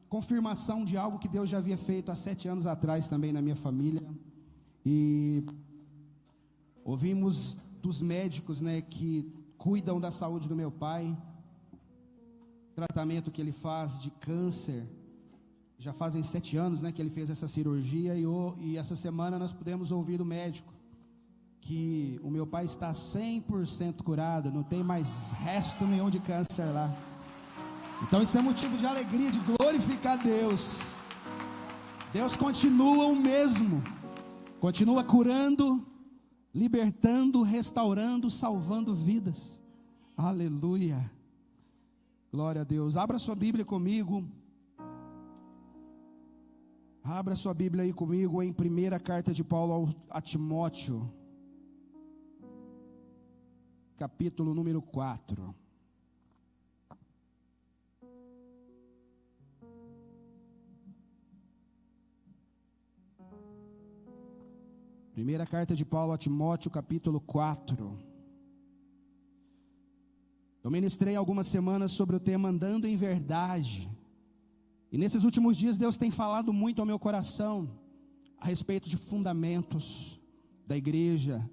confirmação de algo que Deus já havia feito há 7 anos atrás também na minha família. E ouvimos dos médicos, né, que cuidam da saúde do meu pai, tratamento que ele faz de câncer. Já fazem 7 anos, né, que ele fez essa cirurgia, e essa semana nós pudemos ouvir do médico que o meu pai está 100% curado, não tem mais resto nenhum de câncer lá. Então isso é motivo de alegria, de glorificar Deus. Deus continua o mesmo, continua curando, libertando, restaurando, salvando vidas. Aleluia, glória a Deus. Abra sua Bíblia comigo. Abra sua Bíblia aí comigo em 1ª carta de Paulo a Timóteo, capítulo número 4. Primeira carta de Paulo a Timóteo, capítulo 4. Eu ministrei algumas semanas sobre o tema andando em verdade. E nesses últimos dias Deus tem falado muito ao meu coração a respeito de fundamentos da igreja,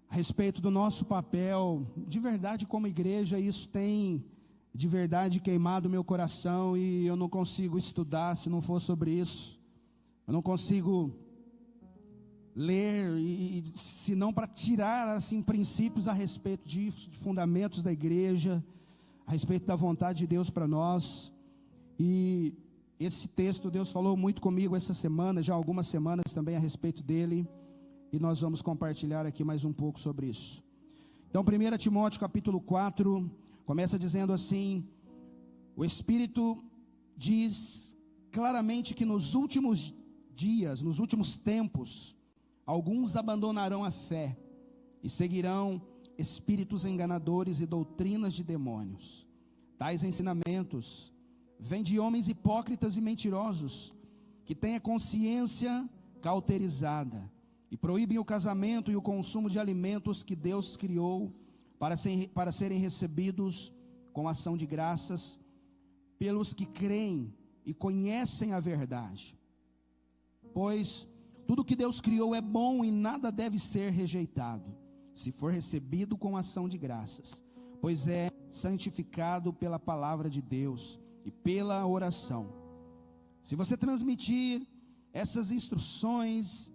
a respeito do nosso papel de verdade como igreja. Isso tem de verdade queimado o meu coração, e eu não consigo estudar se não for sobre isso. Eu não consigo ler se não para tirar assim princípios a respeito de fundamentos da igreja, a respeito da vontade de Deus para nós. E esse texto Deus falou muito comigo essa semana, já há algumas semanas também a respeito dele, e nós vamos compartilhar aqui mais um pouco sobre isso. Então 1 Timóteo capítulo 4 começa dizendo assim: o Espírito diz claramente que nos últimos dias, nos últimos tempos, alguns abandonarão a fé e seguirão espíritos enganadores e doutrinas de demônios. Tais ensinamentos vêm de homens hipócritas e mentirosos, que têm a consciência cauterizada e proíbem o casamento e o consumo de alimentos que Deus criou para serem recebidos com ação de graças pelos que creem e conhecem a verdade. Pois tudo que Deus criou é bom e nada deve ser rejeitado, se for recebido com ação de graças, pois é santificado pela palavra de Deus e pela oração. Se você transmitir essas instruções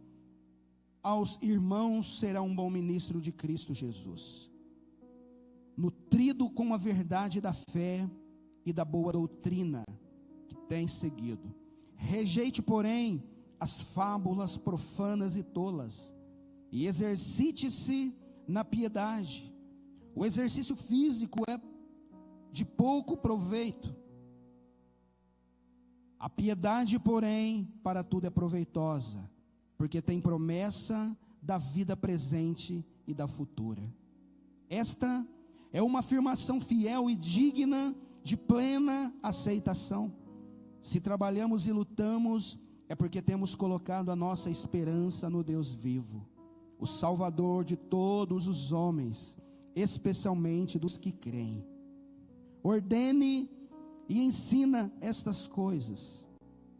aos irmãos, será um bom ministro de Cristo Jesus, nutrido com a verdade da fé e da boa doutrina que tem seguido. Rejeite, porém, as fábulas profanas e tolas, e exercite-se na piedade. O exercício físico é de pouco proveito. A piedade, porém, para tudo é proveitosa, porque tem promessa da vida presente e da futura. Esta é uma afirmação fiel e digna de plena aceitação. Se trabalhamos e lutamos, é porque temos colocado a nossa esperança no Deus vivo, o Salvador de todos os homens, especialmente dos que creem. Ordene e ensina estas coisas.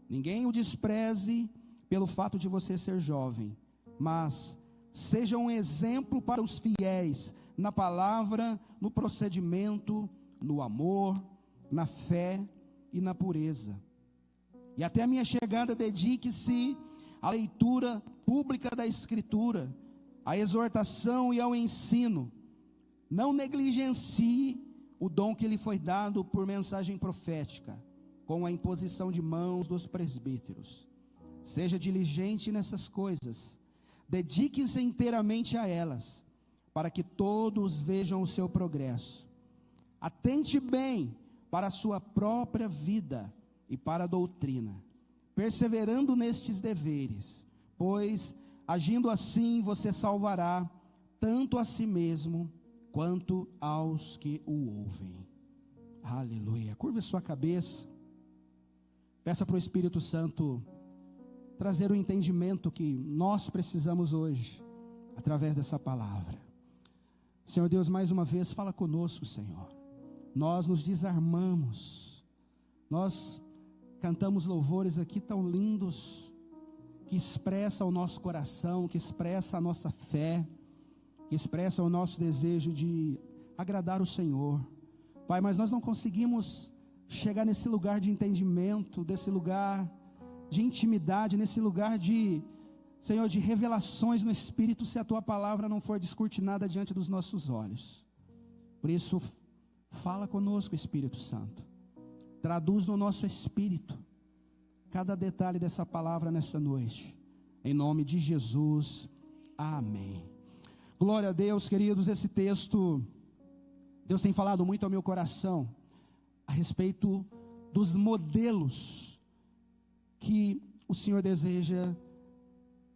Ninguém o despreze pelo fato de você ser jovem, mas seja um exemplo para os fiéis na palavra, no procedimento, no amor, na fé e na pureza. E até a minha chegada dedique-se à leitura pública da Escritura, à exortação e ao ensino. Não negligencie o dom que lhe foi dado por mensagem profética, com a imposição de mãos dos presbíteros. Seja diligente nessas coisas, dedique-se inteiramente a elas, para que todos vejam o seu progresso. Atente bem para a sua própria vida e para a doutrina, perseverando nestes deveres, pois, agindo assim, você salvará tanto a si mesmo, quanto aos que o ouvem. Aleluia. Curva sua cabeça, peça para o Espírito Santo trazer o entendimento que nós precisamos hoje, através dessa palavra. Senhor Deus, mais uma vez, fala conosco, Senhor. Nós nos desarmamos, nós cantamos louvores aqui tão lindos, que expressam o nosso coração, que expressa a nossa fé, que expressa o nosso desejo de agradar o Senhor. Pai, mas nós não conseguimos chegar nesse lugar de entendimento, desse lugar de intimidade, nesse lugar de, Senhor, de revelações no Espírito, se a Tua palavra não for descortinada diante dos nossos olhos. Por isso, fala conosco, Espírito Santo. Traduz no nosso espírito cada detalhe dessa palavra nessa noite. Em nome de Jesus, amém. Glória a Deus, queridos. Esse texto, Deus tem falado muito ao meu coração a respeito dos modelos que o Senhor deseja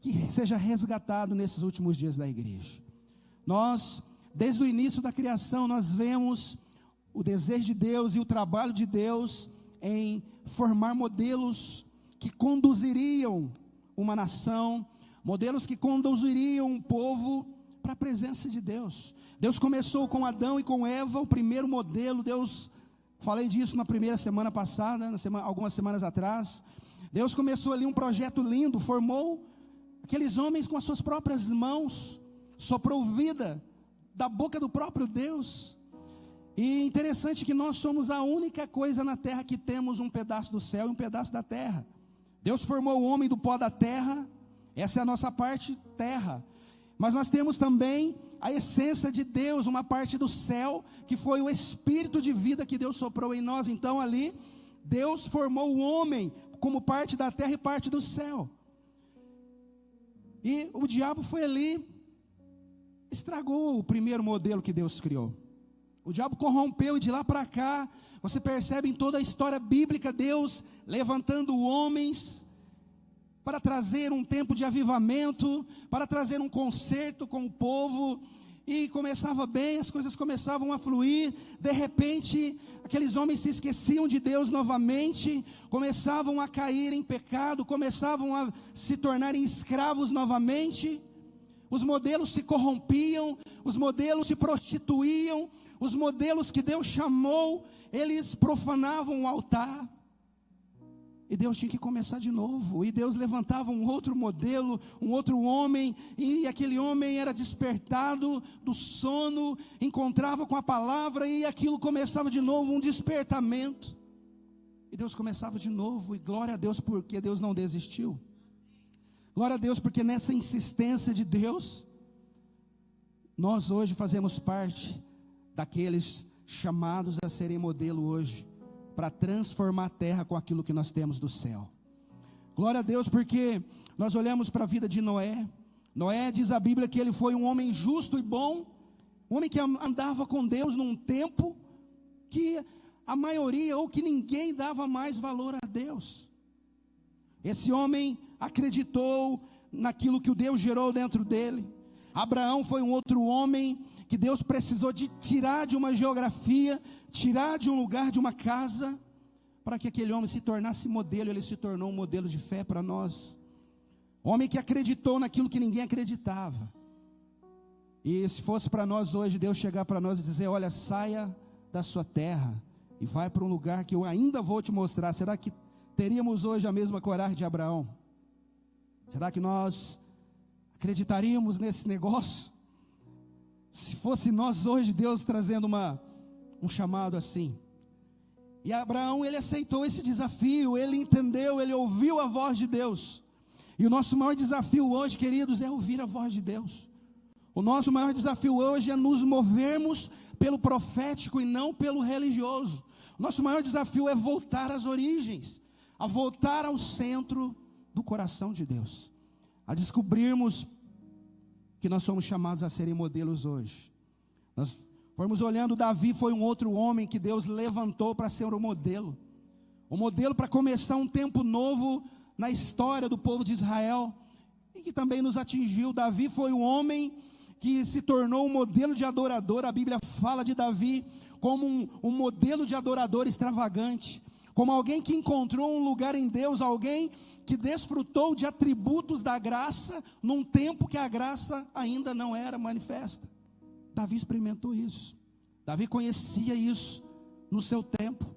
que seja resgatado nesses últimos dias da igreja. Nós, desde o início da criação, nós vemos o desejo de Deus e o trabalho de Deus em formar modelos que conduziriam uma nação, modelos que conduziriam um povo para a presença de Deus. Deus começou com Adão e com Eva, o primeiro modelo. Falei disso na primeira semana passada, algumas semanas atrás. Deus começou ali um projeto lindo, formou aqueles homens com as suas próprias mãos, soprou vida da boca do próprio Deus. E interessante que nós somos a única coisa na terra que temos um pedaço do céu e um pedaço da terra. Deus formou o homem do pó da terra, essa é a nossa parte terra. Mas nós temos também a essência de Deus, uma parte do céu, que foi o espírito de vida que Deus soprou em nós. Então ali, Deus formou o homem como parte da terra e parte do céu. E o diabo foi ali, estragou o primeiro modelo que Deus criou. O diabo corrompeu, e de lá para cá, você percebe em toda a história bíblica, Deus levantando homens para trazer um tempo de avivamento, para trazer um conserto com o povo. E começava bem, as coisas começavam a fluir. De repente, aqueles homens se esqueciam de Deus novamente, começavam a cair em pecado, começavam a se tornarem escravos novamente. Os modelos se corrompiam, os modelos se prostituíam, os modelos que Deus chamou, eles profanavam o altar. E Deus tinha que começar de novo. E Deus levantava um outro modelo, um outro homem. E aquele homem era despertado do sono, encontrava com a palavra, e aquilo começava de novo, um despertamento. E Deus começava de novo. E glória a Deus porque Deus não desistiu. Glória a Deus porque nessa insistência de Deus, nós hoje fazemos parte daqueles chamados a serem modelo hoje, para transformar a terra com aquilo que nós temos do céu. Glória a Deus porque nós olhamos para a vida de Noé. Noé, diz a Bíblia, que ele foi um homem justo e bom, um homem que andava com Deus num tempo que a maioria ou que ninguém dava mais valor a Deus. Esse homem acreditou naquilo que o Deus gerou dentro dele. Abraão foi um outro homem que Deus precisou de tirar de uma geografia, tirar de um lugar, de uma casa, para que aquele homem se tornasse modelo. Ele se tornou um modelo de fé para nós. Homem que acreditou naquilo que ninguém acreditava. E se fosse para nós hoje, Deus chegar para nós e dizer: olha, saia da sua terra e vai para um lugar que eu ainda vou te mostrar. Será que teríamos hoje a mesma coragem de Abraão? Será que nós acreditaríamos nesse negócio? Se fosse nós hoje, Deus trazendo um chamado assim. E Abraão, ele aceitou esse desafio, ele entendeu, ele ouviu a voz de Deus. E o nosso maior desafio hoje, queridos, é ouvir a voz de Deus. O nosso maior desafio hoje é nos movermos pelo profético e não pelo religioso. O nosso maior desafio é voltar às origens, a voltar ao centro do coração de Deus, a descobrirmos que nós somos chamados a serem modelos hoje. Nós formos olhando, Davi foi um outro homem que Deus levantou para ser um modelo para começar um tempo novo na história do povo de Israel, e que também nos atingiu. Davi foi um homem que se tornou um modelo de adorador. A Bíblia fala de Davi como um modelo de adorador extravagante, como alguém que encontrou um lugar em Deus, alguém que desfrutou de atributos da graça, num tempo que a graça ainda não era manifesta. Davi experimentou isso, Davi conhecia isso no seu tempo.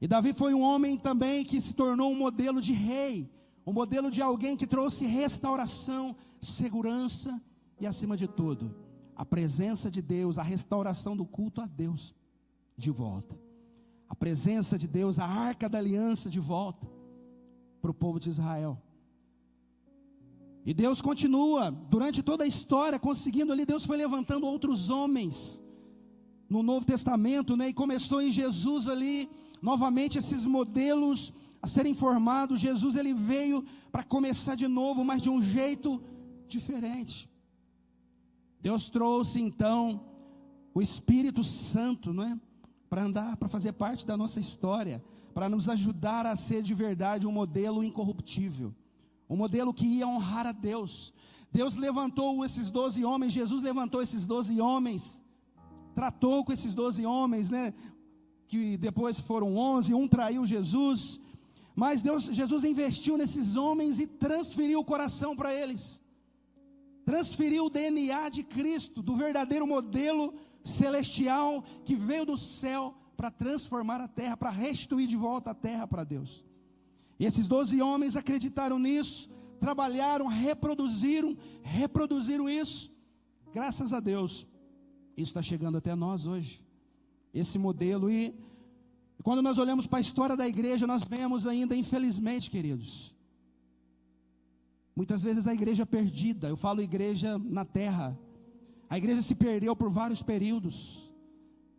E Davi foi um homem também que se tornou um modelo de rei, um modelo de alguém que trouxe restauração, segurança e, acima de tudo, a presença de Deus, a restauração do culto a Deus de volta. A presença de Deus, a arca da aliança de volta para o povo de Israel. E Deus continua, durante toda a história, conseguindo ali, Deus foi levantando outros homens no Novo Testamento, né? E começou em Jesus ali, novamente esses modelos a serem formados. Jesus, ele veio para começar de novo, mas de um jeito diferente. Deus trouxe então o Espírito Santo, não é? Para andar, para fazer parte da nossa história, para nos ajudar a ser de verdade um modelo incorruptível, um modelo que ia honrar a Deus. Deus levantou esses 12 homens, Jesus levantou esses 12 homens, tratou com esses 12 homens, né? Que depois foram 11, um traiu Jesus, mas Jesus investiu nesses homens e transferiu o coração para eles, transferiu o DNA de Cristo, do verdadeiro modelo celestial que veio do céu para transformar a terra, para restituir de volta a terra para Deus. E esses 12 homens acreditaram nisso, trabalharam, reproduziram isso. Graças a Deus, isso está chegando até nós hoje, esse modelo. E quando nós olhamos para a história da igreja, nós vemos ainda, infelizmente, queridos, muitas vezes a igreja perdida. Eu falo igreja na terra. A igreja se perdeu por vários períodos.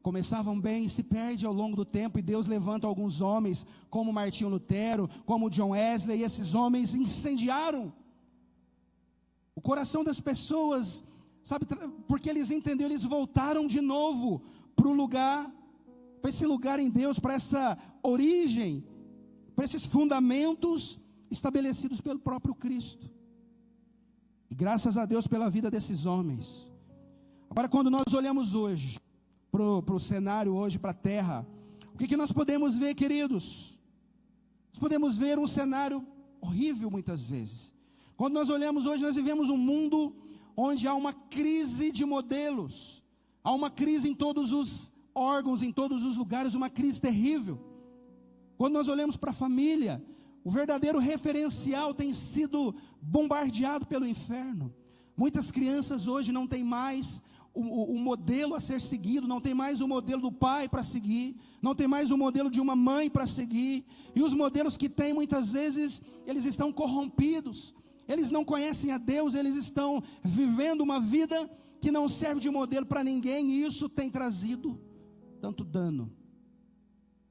Começavam bem e se perde ao longo do tempo, e Deus levanta alguns homens, como Martinho Lutero, como John Wesley, e esses homens incendiaram o coração das pessoas, sabe, porque eles entenderam, eles voltaram de novo para o lugar, para esse lugar em Deus, para essa origem, para esses fundamentos estabelecidos pelo próprio Cristo. E graças a Deus pela vida desses homens. Agora, quando nós olhamos hoje para o cenário hoje, para a terra, o que nós podemos ver, queridos? Nós podemos ver um cenário horrível muitas vezes. Quando nós olhamos hoje, nós vivemos um mundo onde há uma crise de modelos, há uma crise em todos os órgãos, em todos os lugares, uma crise terrível. Quando nós olhamos para a família, o verdadeiro referencial tem sido bombardeado pelo inferno. Muitas crianças hoje não têm mais o modelo a ser seguido, não tem mais o modelo do pai para seguir, não tem mais o modelo de uma mãe para seguir, e os modelos que tem, muitas vezes, eles estão corrompidos, eles não conhecem a Deus, eles estão vivendo uma vida que não serve de modelo para ninguém, e isso tem trazido tanto dano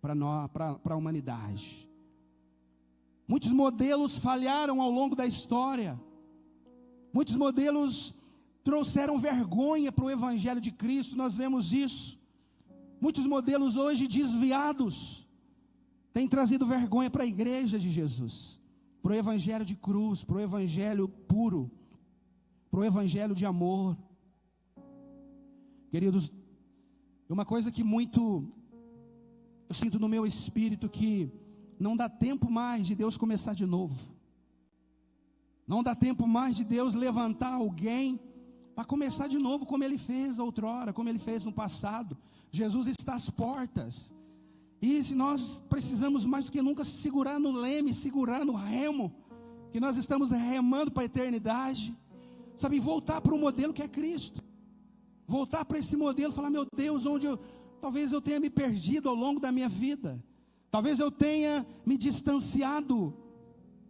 para a humanidade. Muitos modelos falharam ao longo da história, muitos modelos trouxeram vergonha para o Evangelho de Cristo. Nós vemos isso. Muitos modelos hoje desviados têm trazido vergonha para a igreja de Jesus, para o Evangelho de cruz, para o Evangelho puro, para o Evangelho de amor. Queridos, uma coisa que muito eu sinto no meu espírito, que não dá tempo mais de Deus começar de novo. Não dá tempo mais de Deus levantar alguém para começar de novo, como Ele fez outrora, como Ele fez no passado. Jesus está às portas, e se nós precisamos mais do que nunca segurar no leme, segurar no remo, que nós estamos remando para a eternidade, sabe, voltar para o modelo que é Cristo, voltar para esse modelo, falar, meu Deus, talvez eu tenha me perdido ao longo da minha vida, talvez eu tenha me distanciado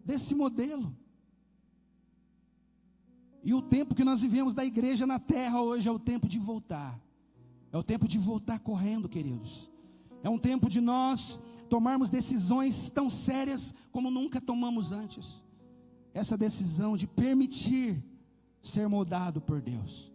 desse modelo. E o tempo que nós vivemos da igreja na terra hoje é o tempo de voltar. É o tempo de voltar correndo, queridos. É um tempo de nós tomarmos decisões tão sérias como nunca tomamos antes. Essa decisão de permitir ser moldado por Deus.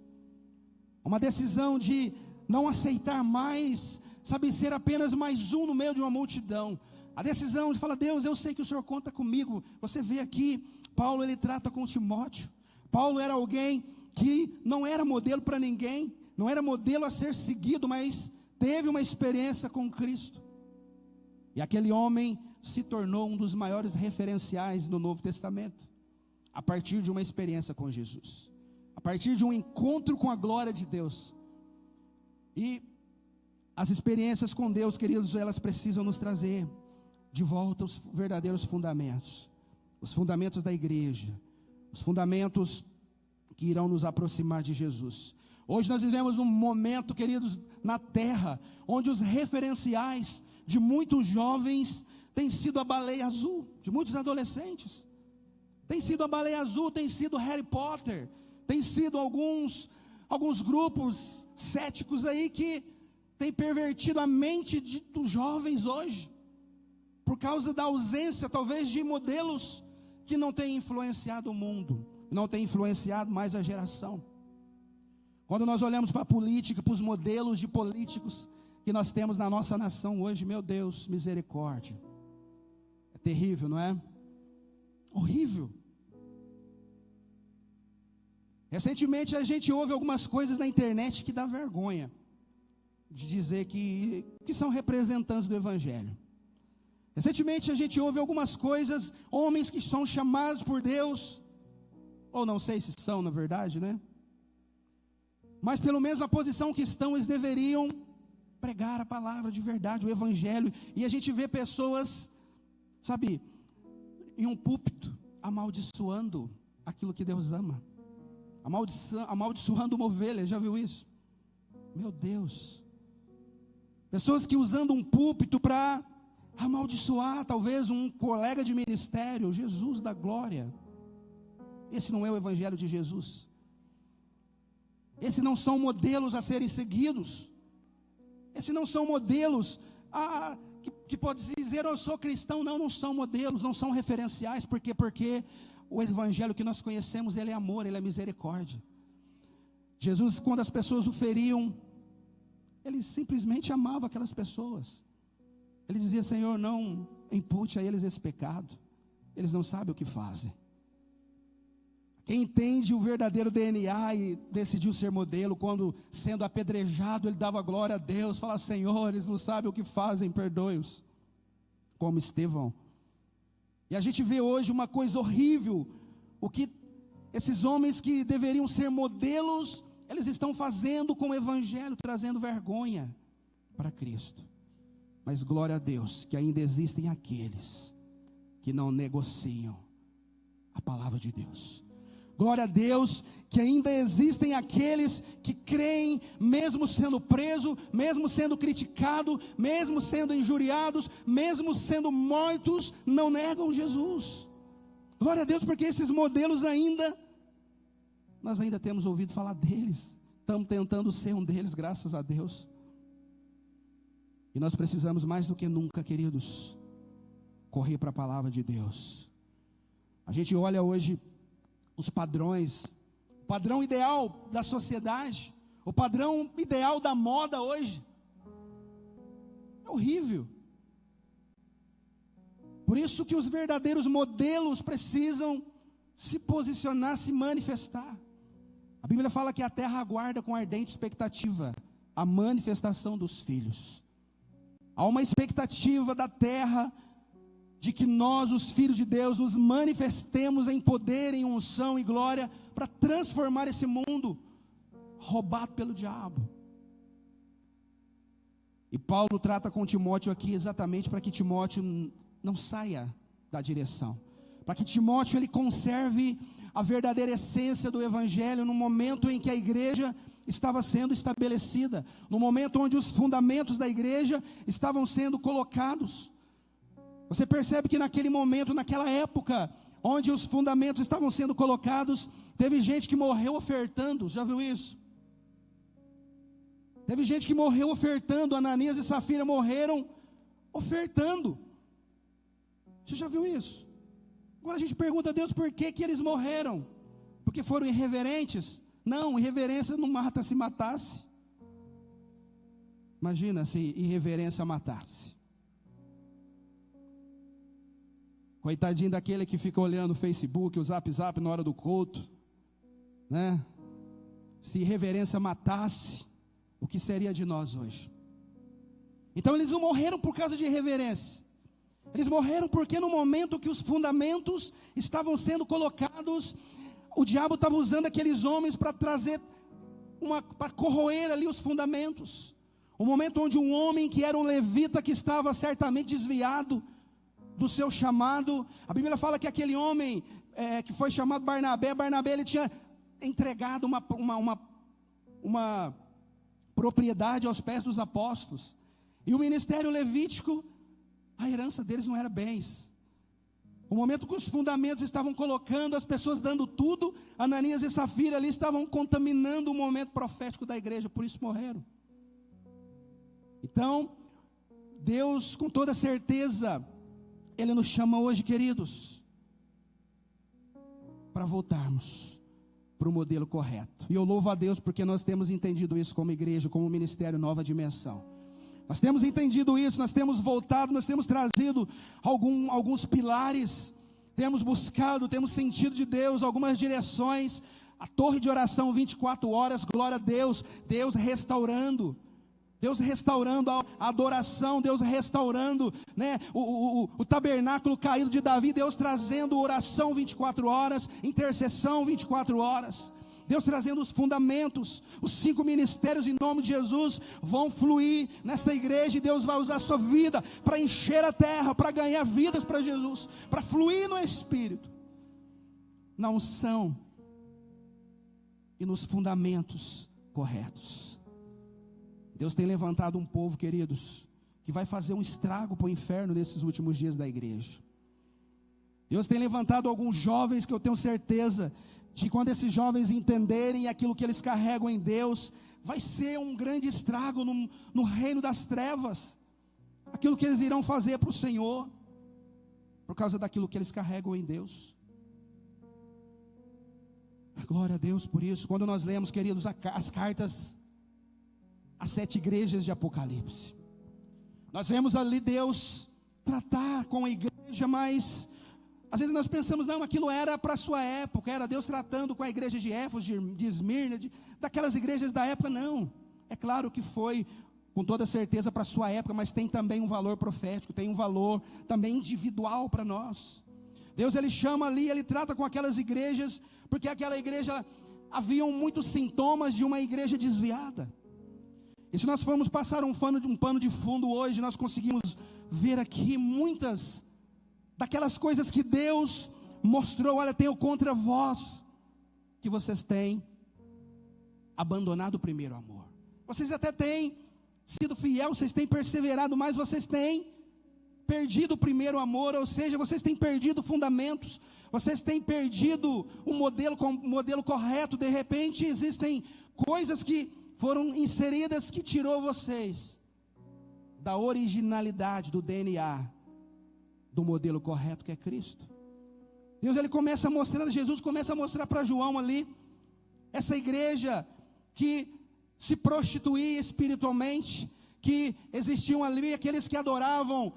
Uma decisão de não aceitar mais, sabe, ser apenas mais um no meio de uma multidão. A decisão de falar, Deus, eu sei que o Senhor conta comigo. Você vê aqui, Paulo, ele trata com Timóteo. Paulo era alguém que não era modelo para ninguém, não era modelo a ser seguido, mas teve uma experiência com Cristo. E aquele homem se tornou um dos maiores referenciais do Novo Testamento, a partir de uma experiência com Jesus, a partir de um encontro com a glória de Deus. E As experiências com Deus, queridos, elas precisam nos trazer de volta os verdadeiros fundamentos. Os fundamentos da igreja. Os fundamentos que irão nos aproximar de Jesus. Hoje nós vivemos um momento, queridos, na terra, onde os referenciais de muitos jovens têm sido a baleia azul, de muitos adolescentes. Tem sido a baleia azul, tem sido Harry Potter, tem sido alguns grupos céticos aí que têm pervertido a mente dos jovens hoje, por causa da ausência, talvez, de modelos que não têm influenciado o mundo, não têm influenciado mais a geração. Quando nós olhamos para a política, para os modelos de políticos que nós temos na nossa nação hoje, meu Deus, misericórdia. É terrível, não é? Horrível. Recentemente a gente ouve algumas coisas na internet que dá vergonha de dizer que são representantes do Evangelho. Recentemente a gente ouve algumas coisas, homens que são chamados por Deus, ou não sei se são na verdade, né? Mas pelo menos na posição que estão, eles deveriam pregar a palavra de verdade, o Evangelho. E a gente vê pessoas, sabe, em um púlpito, amaldiçoando aquilo que Deus ama. Amaldiçoando uma ovelha, já viu isso? Meu Deus. Pessoas que usando um púlpito para amaldiçoar talvez um colega de ministério, Jesus da glória. Esse não é o Evangelho de Jesus. Esses não são modelos a serem seguidos. Esses não são modelos que pode dizer, eu sou cristão. Não são modelos, não são referenciais. Por quê? Porque o Evangelho que nós conhecemos, ele é amor, ele é misericórdia. Jesus, quando as pessoas o feriam, ele simplesmente amava aquelas pessoas. Ele dizia, Senhor, não impute a eles esse pecado. Eles não sabem o que fazem. Quem entende o verdadeiro DNA e decidiu ser modelo, quando sendo apedrejado, ele dava glória a Deus, falava, Senhor, eles não sabem o que fazem, perdoe-os. Como Estevão. E a gente vê hoje uma coisa horrível, o que esses homens que deveriam ser modelos, eles estão fazendo com o Evangelho, trazendo vergonha para Cristo. Mas glória a Deus, que ainda existem aqueles que não negociam a palavra de Deus. Glória a Deus, que ainda existem aqueles que creem, mesmo sendo preso, mesmo sendo criticado, mesmo sendo injuriados, mesmo sendo mortos, não negam Jesus. Glória a Deus, porque esses modelos nós ainda temos ouvido falar deles. Estamos tentando ser um deles, graças a Deus. E nós precisamos mais do que nunca, queridos, correr para a palavra de Deus. A gente olha hoje os padrões, o padrão ideal da sociedade, o padrão ideal da moda hoje, é horrível. Por isso que os verdadeiros modelos precisam se posicionar, se manifestar. A Bíblia fala que a terra aguarda com ardente expectativa a manifestação dos filhos. Há uma expectativa da terra de que nós, os filhos de Deus, nos manifestemos em poder, em unção e glória, para transformar esse mundo roubado pelo diabo. E Paulo trata com Timóteo aqui exatamente para que Timóteo não saia da direção, para que Timóteo ele conserve a verdadeira essência do Evangelho no momento em que a igreja estava sendo estabelecida, no momento onde os fundamentos da igreja estavam sendo colocados. Você percebe que naquele momento, naquela época, onde os fundamentos estavam sendo colocados, teve gente que morreu ofertando, já viu isso? Teve gente que morreu ofertando, Ananias e Safira morreram ofertando. Você já viu isso? Agora a gente pergunta a Deus por que eles morreram? Porque foram irreverentes? Não, irreverência não mata se matasse. Imagina se irreverência matasse. Coitadinho daquele que fica olhando o Facebook, o Zap na hora do culto, né? Se irreverência matasse, o que seria de nós hoje? Então eles não morreram por causa de irreverência. Eles morreram porque no momento que os fundamentos estavam sendo colocados, o diabo estava usando aqueles homens para trazer para corroer ali os fundamentos. Um momento onde um homem que era um levita, que estava certamente desviado do seu chamado. A Bíblia fala que aquele homem que foi chamado Barnabé, ele tinha entregado uma propriedade aos pés dos apóstolos. E o ministério levítico, a herança deles não era bens. O momento que os fundamentos estavam colocando, as pessoas dando tudo, Ananias e Safira ali estavam contaminando o momento profético da igreja, por isso morreram. Então, Deus, com toda certeza, Ele nos chama hoje, queridos, para voltarmos para o modelo correto. E eu louvo a Deus porque nós temos entendido isso como igreja, como ministério Nova Dimensão. Nós temos entendido isso, nós temos voltado, nós temos trazido alguns pilares, temos buscado, temos sentido de Deus, algumas direções, a torre de oração 24 horas, glória a Deus, Deus restaurando a adoração, Deus restaurando, né, o tabernáculo caído de Davi, Deus trazendo oração 24 horas, intercessão 24 horas, Deus trazendo os fundamentos, os 5 ministérios em nome de Jesus vão fluir nesta igreja, e Deus vai usar a sua vida para encher a terra, para ganhar vidas para Jesus, para fluir no Espírito, na unção e nos fundamentos corretos. Deus tem levantado um povo, queridos, que vai fazer um estrago para o inferno nesses últimos dias da igreja. Deus tem levantado alguns jovens que eu tenho certeza de quando esses jovens entenderem aquilo que eles carregam em Deus, vai ser um grande estrago no reino das trevas, aquilo que eles irão fazer para o Senhor, por causa daquilo que eles carregam em Deus. Glória a Deus por isso. Quando nós lemos, queridos, as cartas às 7 igrejas de Apocalipse, nós vemos ali Deus tratar com a igreja, mas às vezes nós pensamos, não, aquilo era para a sua época, era Deus tratando com a igreja de Éfeso, de Esmirna, daquelas igrejas da época. Não, é claro que foi com toda certeza para a sua época, mas tem também um valor profético, tem um valor também individual para nós. Deus, Ele chama ali, Ele trata com aquelas igrejas, porque aquela igreja, haviam muitos sintomas de uma igreja desviada. E se nós formos passar um pano de fundo hoje, nós conseguimos ver aqui muitas daquelas coisas que Deus mostrou. Olha, tenho contra vós, que vocês têm abandonado o primeiro amor. Vocês até têm sido fiel, vocês têm perseverado, mas vocês têm perdido o primeiro amor, ou seja, vocês têm perdido fundamentos, vocês têm perdido o modelo correto. De repente existem coisas que foram inseridas que tirou vocês da originalidade, do DNA, do modelo correto que é Cristo. Deus, Ele começa a mostrar, Jesus começa a mostrar para João ali, essa igreja que se prostituía espiritualmente, que existiam ali aqueles que adoravam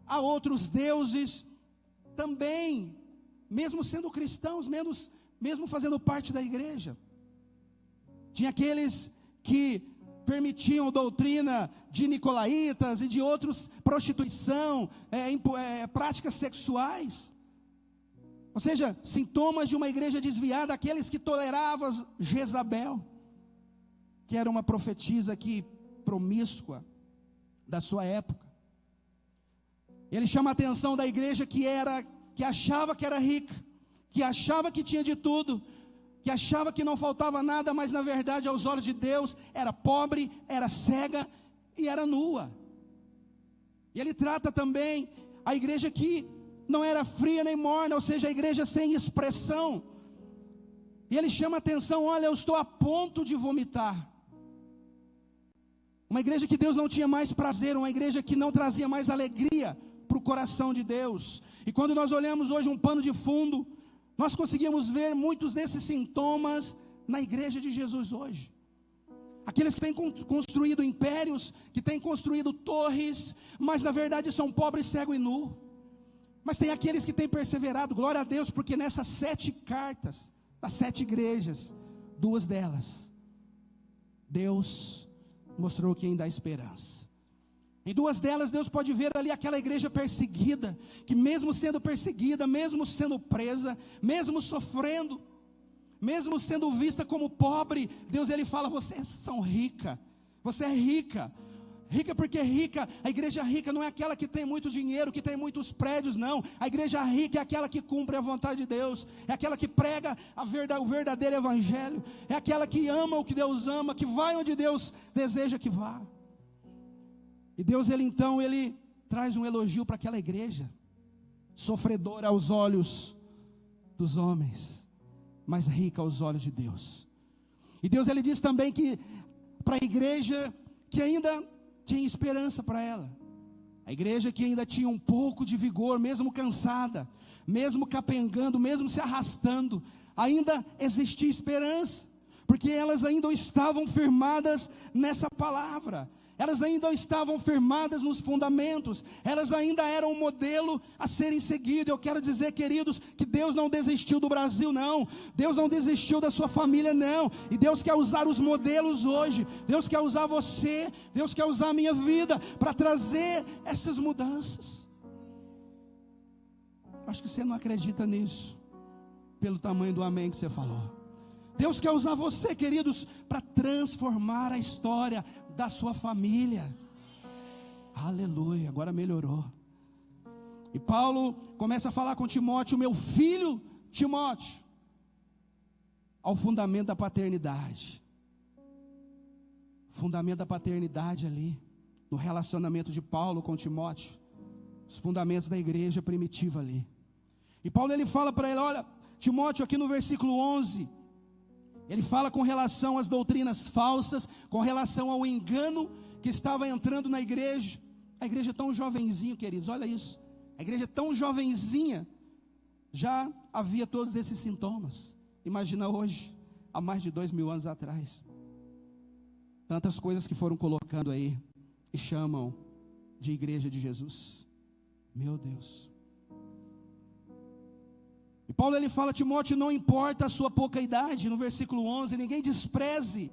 a outros deuses, também, mesmo sendo cristãos, mesmo fazendo parte da igreja. Tinha aqueles que permitiam doutrina de nicolaítas e de outros, prostituição, práticas sexuais, ou seja, sintomas de uma igreja desviada, aqueles que toleravam Jezabel, que era uma profetisa promíscua da sua época. Ele chama a atenção da igreja que achava que era rica, que achava que tinha de tudo, que achava que não faltava nada, mas na verdade aos olhos de Deus era pobre, era cega e era nua. E ele trata também a igreja que não era fria nem morna, ou seja, a igreja sem expressão. E ele chama a atenção, olha, eu estou a ponto de vomitar. Uma igreja que Deus não tinha mais prazer, uma igreja que não trazia mais alegria para o coração de Deus. E quando nós olhamos hoje um pano de fundo, nós conseguimos ver muitos desses sintomas na igreja de Jesus hoje. Aqueles que têm construído impérios, que têm construído torres, mas na verdade são pobres, cego e nu. Mas tem aqueles que têm perseverado, glória a Deus, porque nessas 7 cartas, das 7 igrejas, 2 delas, Deus mostrou que ainda há esperança. Em 2 delas, Deus pode ver ali aquela igreja perseguida, que mesmo sendo perseguida, mesmo sendo presa, mesmo sofrendo, mesmo sendo vista como pobre, Deus, Ele fala, vocês são rica, você é rica, Rica porque rica, a igreja rica não é aquela que tem muito dinheiro, que tem muitos prédios, não. A igreja rica é aquela que cumpre a vontade de Deus, é aquela que prega o verdadeiro evangelho, é aquela que ama o que Deus ama, que vai onde Deus deseja que vá. E Deus, ele traz um elogio para aquela igreja, sofredora aos olhos dos homens, mas rica aos olhos de Deus. E Deus, ele diz também que para a igreja que ainda tinha esperança para ela, a igreja que ainda tinha um pouco de vigor, mesmo cansada, mesmo capengando, mesmo se arrastando, ainda existia esperança, porque elas ainda estavam firmadas nessa palavra, elas ainda estavam firmadas nos fundamentos, elas ainda eram um modelo a serem seguido. Eu quero dizer, queridos, que Deus não desistiu do Brasil, não. Deus não desistiu da sua família, não. E Deus quer usar os modelos hoje. Deus quer usar você, Deus quer usar a minha vida para trazer essas mudanças. Acho que você não acredita nisso, pelo tamanho do amém que você falou. Deus quer usar você, queridos, para transformar a história da sua família. Aleluia, agora melhorou. E Paulo começa a falar com Timóteo, meu filho Timóteo, ao fundamento da paternidade. Fundamento da paternidade ali, no relacionamento de Paulo com Timóteo, os fundamentos da igreja primitiva ali. E Paulo, ele fala para ele, olha, Timóteo, aqui no versículo 11, ele fala com relação às doutrinas falsas, com relação ao engano que estava entrando na igreja. A igreja é tão jovenzinho, queridos, olha isso. A igreja é tão jovenzinha, já havia todos esses sintomas. Imagina hoje, há mais de 2000 anos atrás. Tantas coisas que foram colocando aí, e chamam de igreja de Jesus. Meu Deus. E Paulo, ele fala, Timóteo, não importa a sua pouca idade, no versículo 11, ninguém despreze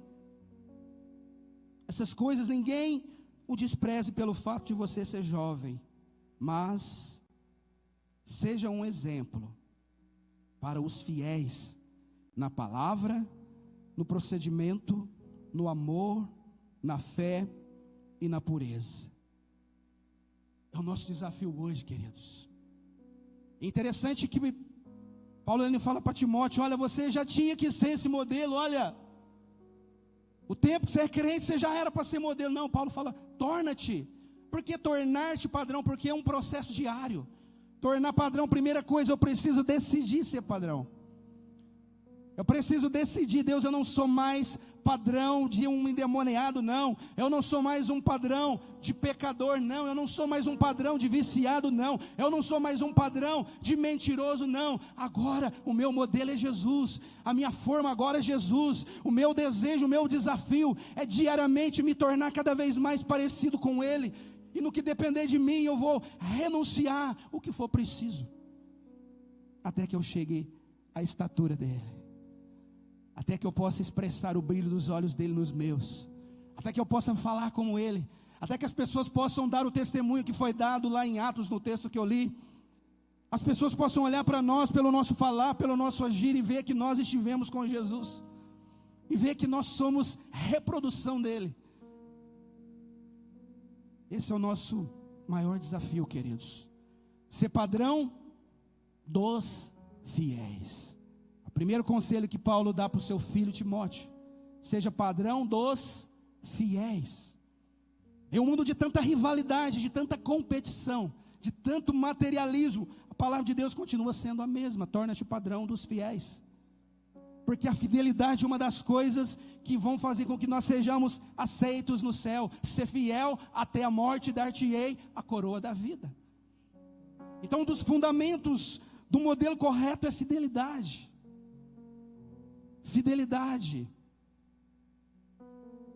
essas coisas, ninguém o despreze pelo fato de você ser jovem, mas seja um exemplo para os fiéis, na palavra, no procedimento, no amor, na fé e na pureza. É o nosso desafio hoje, queridos. Interessante que Paulo, ele fala para Timóteo, olha, você já tinha que ser esse modelo, olha, o tempo que você é crente, você já era para ser modelo. Não, Paulo fala, torna-te. Por que tornar-te padrão? Porque é um processo diário. Tornar padrão, primeira coisa, eu preciso decidir ser padrão. Eu preciso decidir, Deus, eu não sou mais padrão de um endemoniado, não. Eu não sou mais um padrão de pecador, não. Eu não sou mais um padrão de viciado, não. Eu não sou mais um padrão de mentiroso, não. Agora o meu modelo é Jesus. A minha forma agora é Jesus. O meu desejo, o meu desafio é diariamente me tornar cada vez mais parecido com Ele. E no que depender de mim, eu vou renunciar o que for preciso, até que eu chegue à estatura dEle. Até que eu possa expressar o brilho dos olhos dele nos meus, até que eu possa falar como ele, até que as pessoas possam dar o testemunho que foi dado lá em Atos, no texto que eu li. As pessoas possam olhar para nós, pelo nosso falar, pelo nosso agir, e ver que nós estivemos com Jesus, e ver que nós somos reprodução dele. Esse é o nosso maior desafio, queridos, ser padrão dos fiéis. Primeiro conselho que Paulo dá para o seu filho Timóteo: seja padrão dos fiéis. Em um mundo de tanta rivalidade, de tanta competição, de tanto materialismo, a palavra de Deus continua sendo a mesma: torna-te padrão dos fiéis. Porque a fidelidade é uma das coisas que vão fazer com que nós sejamos aceitos no céu. Ser fiel até a morte, dar-te-ei a coroa da vida. Então, um dos fundamentos do modelo correto é fidelidade. Fidelidade.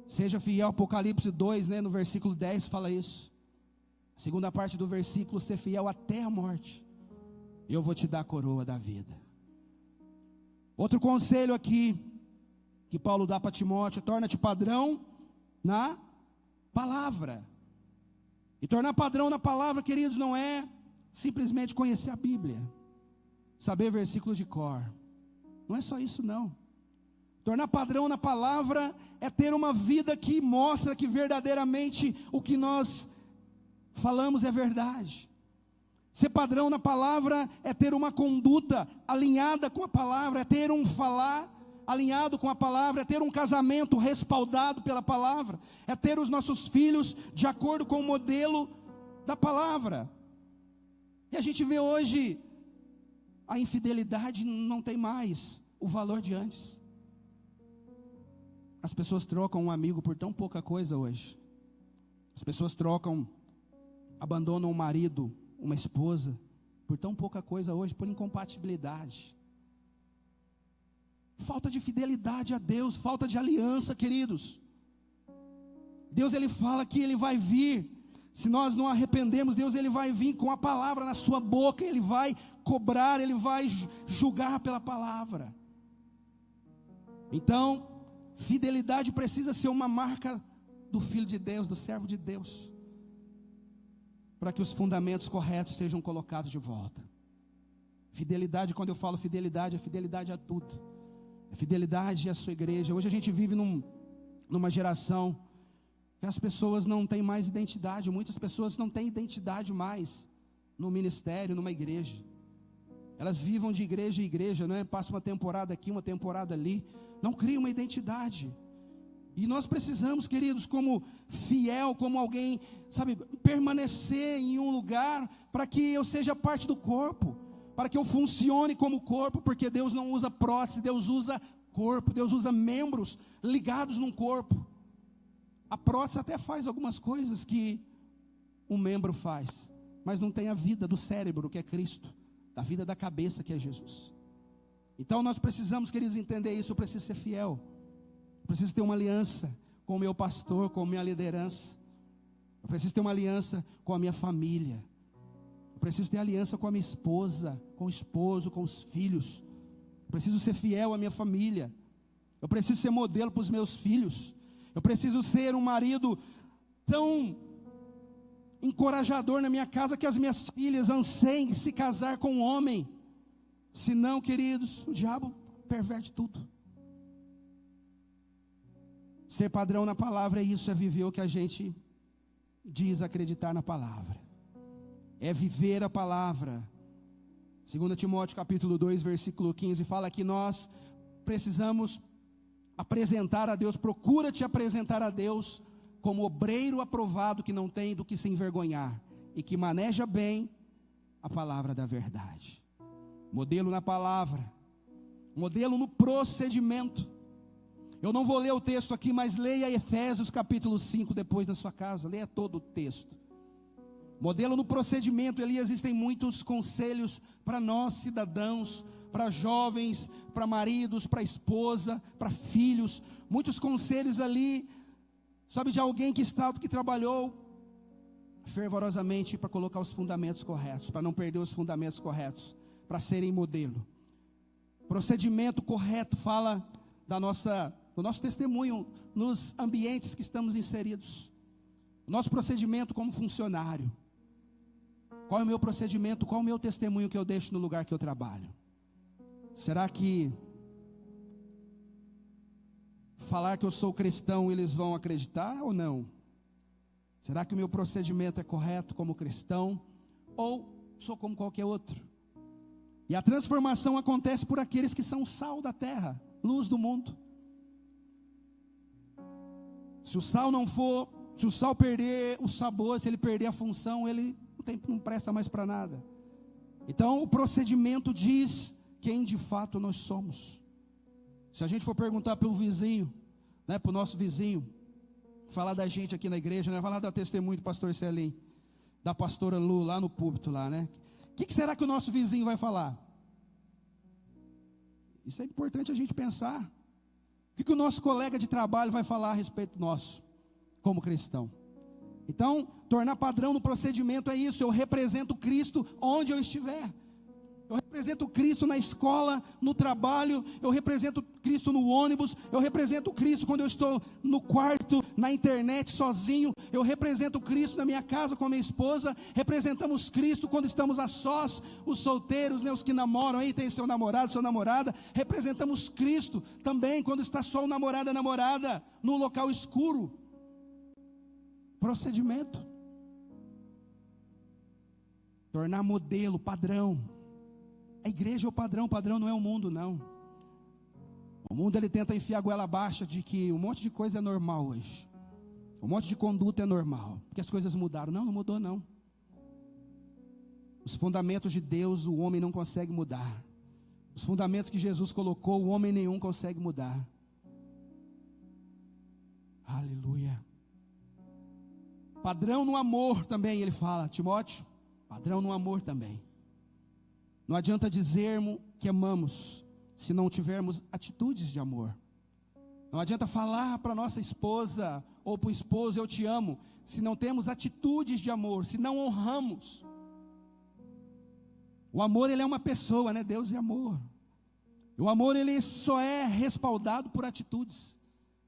Seja fiel, Apocalipse 2, no versículo 10 fala isso. A segunda parte do versículo, ser fiel até a morte, eu vou te dar a coroa da vida. Outro conselho aqui, que Paulo dá para Timóteo: torna-te padrão na palavra. E tornar padrão na palavra, queridos, não é simplesmente conhecer a Bíblia, saber versículo de cor. Não é só isso, não. Tornar padrão na palavra é ter uma vida que mostra que verdadeiramente o que nós falamos é verdade. Ser padrão na palavra é ter uma conduta alinhada com a palavra, é ter um falar alinhado com a palavra, é ter um casamento respaldado pela palavra, é ter os nossos filhos de acordo com o modelo da palavra. E a gente vê hoje, a infidelidade não tem mais o valor de antes. As pessoas trocam um amigo por tão pouca coisa hoje. As pessoas abandonam um marido, uma esposa, por tão pouca coisa hoje, por incompatibilidade. Falta de fidelidade a Deus, falta de aliança, queridos. Deus, Ele fala que Ele vai vir, se nós não arrependemos, Deus, Ele vai vir com a palavra na sua boca, Ele vai cobrar, Ele vai julgar pela palavra. Então, fidelidade precisa ser uma marca do Filho de Deus, do servo de Deus, para que os fundamentos corretos sejam colocados de volta. Fidelidade, quando eu falo fidelidade, é fidelidade a tudo. É fidelidade à sua igreja. Hoje a gente vive numa geração que as pessoas não têm mais identidade. Muitas pessoas não têm identidade mais no ministério, numa igreja. Elas vivem de igreja em igreja, né? Passam uma temporada aqui, uma temporada ali. Não criam uma identidade. E nós precisamos, queridos, como fiel, como alguém, sabe, permanecer em um lugar para que eu seja parte do corpo, para que eu funcione como corpo, porque Deus não usa prótese, Deus usa corpo, Deus usa membros ligados num corpo. A prótese até faz algumas coisas que um membro faz, mas não tem a vida do cérebro, que é Cristo, a vida da cabeça, que é Jesus. Então nós precisamos, queridos, entender isso. Eu preciso ser fiel, eu preciso ter uma aliança com o meu pastor, com a minha liderança, eu preciso ter uma aliança com a minha família, eu preciso ter aliança com a minha esposa, com o esposo, com os filhos, eu preciso ser fiel à minha família, eu preciso ser modelo para os meus filhos, eu preciso ser um marido tão encorajador na minha casa que as minhas filhas anseiem se casar com um homem. Senão, queridos, o diabo perverte tudo. Ser padrão na palavra é isso, é viver o que a gente diz acreditar na palavra. É viver a palavra. 2 Timóteo capítulo 2, versículo 15, fala que nós precisamos apresentar a Deus, procura te apresentar a Deus como obreiro aprovado, que não tem do que se envergonhar, e que maneja bem a palavra da verdade. Modelo na palavra, modelo no procedimento. Eu não vou ler o texto aqui, mas leia Efésios capítulo 5 depois na sua casa, leia todo o texto. Modelo no procedimento, ali existem muitos conselhos para nós cidadãos, para jovens, para maridos, para esposa, para filhos, muitos conselhos ali, sabe, de alguém que trabalhou fervorosamente para colocar os fundamentos corretos, para não perder os fundamentos corretos, para serem modelo. Procedimento correto fala do nosso testemunho nos ambientes que estamos inseridos. O nosso procedimento como funcionário. Qual é o meu procedimento, qual é o meu testemunho que eu deixo no lugar que eu trabalho? Será que falar que eu sou cristão eles vão acreditar ou não? Será que o meu procedimento é correto como cristão? Ou sou como qualquer outro? E a transformação acontece por aqueles que são sal da terra, luz do mundo. Se o sal perder o sabor, se ele perder a função, ele não presta mais para nada. Então o procedimento diz quem de fato nós somos. Se a gente for perguntar para o vizinho, né, para o nosso vizinho, falar da gente aqui na igreja, né, falar do testemunho do pastor Celim, da pastora Lu, lá no púlpito lá, né? O que será que o nosso vizinho vai falar? Isso é importante a gente pensar. O que o nosso colega de trabalho vai falar a respeito nosso, como cristão? Então, tornar padrão no procedimento é isso. Eu represento Cristo onde eu estiver. eu represento Cristo na escola, no trabalho, eu represento Cristo no ônibus, eu represento Cristo quando eu estou no quarto, na internet, sozinho, eu represento Cristo na minha casa com a minha esposa, representamos Cristo quando estamos a sós, os solteiros, né, os que namoram, aí tem seu namorado, sua namorada, representamos Cristo também quando está só o namorado e a namorada, num local escuro. Procedimento. Tornar modelo, padrão. A igreja é o padrão não é o mundo, não. O mundo ele tenta enfiar a goela abaixo de que um monte de coisa é normal hoje. Um monte de conduta é normal, porque as coisas mudaram. Não mudou não. Os fundamentos de Deus o homem não consegue mudar. Os fundamentos que Jesus colocou, o homem nenhum consegue mudar. Aleluia. Padrão no amor também, ele fala, Timóteo, padrão no amor também. Não adianta dizermos que amamos, se não tivermos atitudes de amor. Não adianta falar para nossa esposa, ou para o esposo, eu te amo, se não temos atitudes de amor, se não honramos. O amor, ele é uma pessoa, né? Deus é amor. O amor, ele só é respaldado por atitudes.